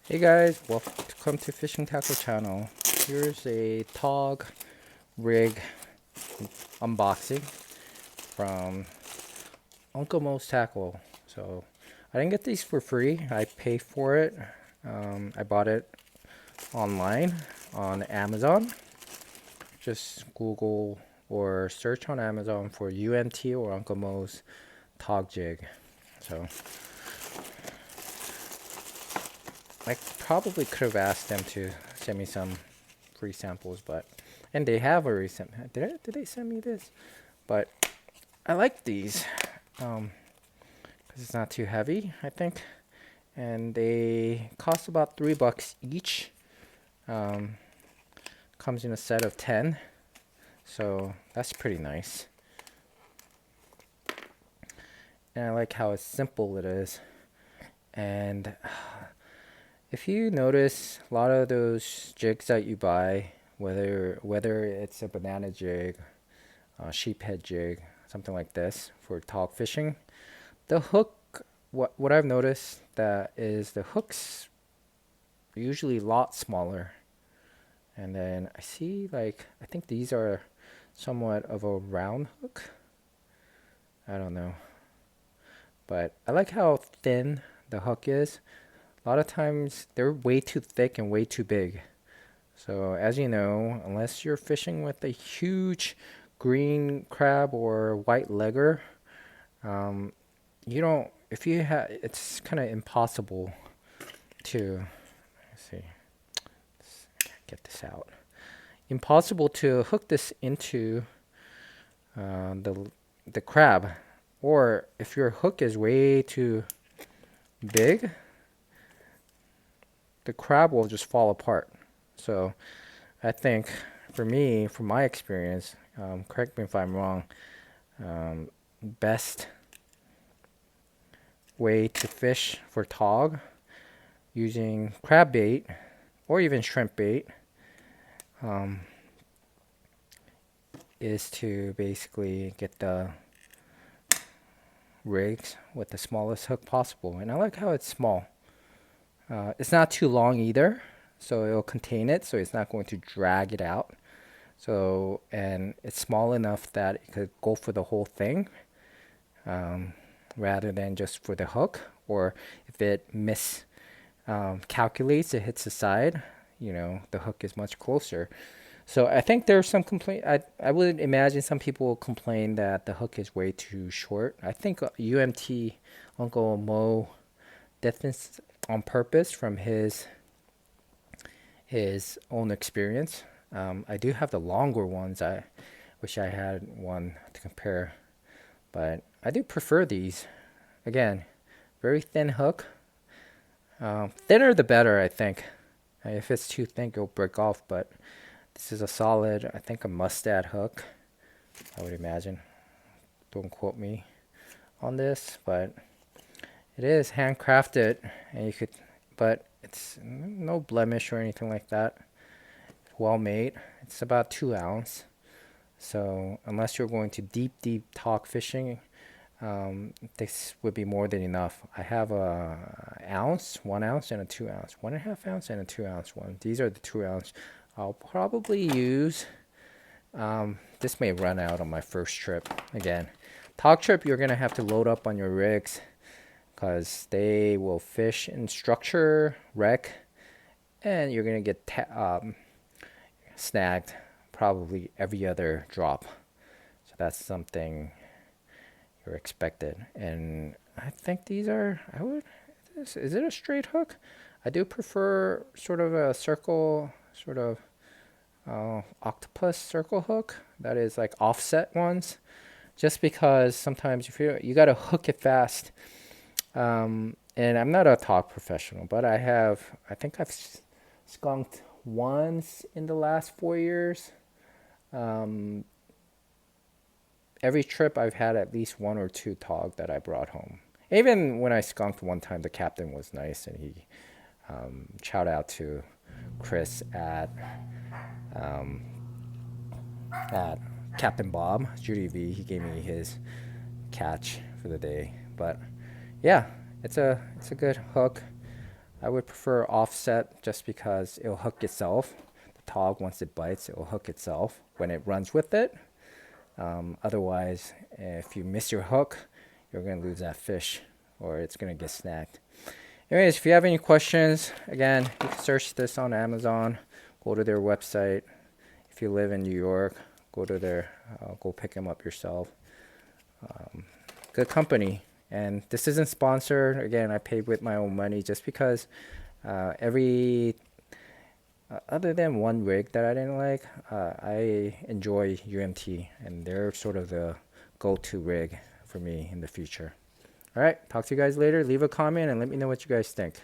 Hey guys, welcome to Fishing Tackle channel. Here's a Tautog rig unboxing from Uncle Mo's Tackle. So I didn't get these for free. I paid for it. I bought it online on Amazon. Just Google or search on Amazon for UMT or Uncle Mo's Tautog jig. So I probably could have asked them to send me some free samples, but and they have already sent. Did they send me this? But I like these because it's not too heavy, I think, and they cost about $3 each. Um, Comes in a set of 10, so that's pretty nice. And I like how simple it is. And if you notice, a lot of those jigs that you buy, whether it's a banana jig, a sheephead jig, something like this for talk fishing, the hook, what I've noticed that is the hooks are usually a lot smaller. And then I see I think these are somewhat of a round hook. I don't know. But I like how thin the hook is. A lot of times they're way too thick and way too big. So as you know, unless you're fishing with a huge green crab or white legger, um, you don't. If you have, it's kind of impossible to. Let's see, get this out. Impossible to hook this into the crab, or if your hook is way too big, the crab will just fall apart. So I think for me, from my experience, correct me if I'm wrong, best way to fish for tog using crab bait or even shrimp bait is to basically get the rigs with the smallest hook possible. And I like how it's small. It's not too long either, so it'll contain it, so it's not going to drag it out. So, and it's small enough that it could go for the whole thing, rather than just for the hook. Or if it calculates, it hits the side, the hook is much closer. So I think there's some complaint. I would imagine some people will complain that the hook is way too short. I think UMT Uncle Mo did this on purpose from his own experience. I do have the longer ones. I wish I had one to compare, but I do prefer these. Again, very thin hook. Thinner the better, I think. If it's too thin, it'll break off, but this is a solid, I think, a mustad hook, I would imagine. Don't quote me on this, but it is handcrafted, and but it's no blemish or anything like that. Well made. It's about 2 ounce. So unless you're going to deep talk fishing, this would be more than enough. I have a ounce, 1 ounce, and a 2 ounce, 1.5 ounce, and a 2 ounce one. These are the 2 ounce. I'll probably use. This may run out on my first trip. Again, talk trip, you're gonna have to load up on your rigs because they will fish in structure, wreck, and you're gonna get snagged probably every other drop. So that's something you're expected. And I think these are, is it a straight hook? I do prefer sort of a circle, sort of octopus circle hook that is like offset ones, just because sometimes you got to hook it fast. And I'm not a talk professional, but I think I've skunked once in the last 4 years. Every trip I've had at least one or two tog that I brought home. Even when I skunked one time, the captain was nice, and he shout out to Chris at Captain Bob, Judy V. He gave me his catch for the day. But yeah, it's a good hook. I would prefer offset just because it'll hook itself. The tog, once it bites, it will hook itself when it runs with it. Otherwise, if you miss your hook, you're going to lose that fish or it's going to get snagged. Anyways, if you have any questions, again, you can search this on Amazon, go to their website. If you live in New York, go to their, go pick them up yourself. Good company. And this isn't sponsored. Again, I paid with my own money just because other than one rig that I didn't like, I enjoy UMT, and they're sort of the go-to rig for me in the future. All right, talk to you guys later. Leave a comment and let me know what you guys think.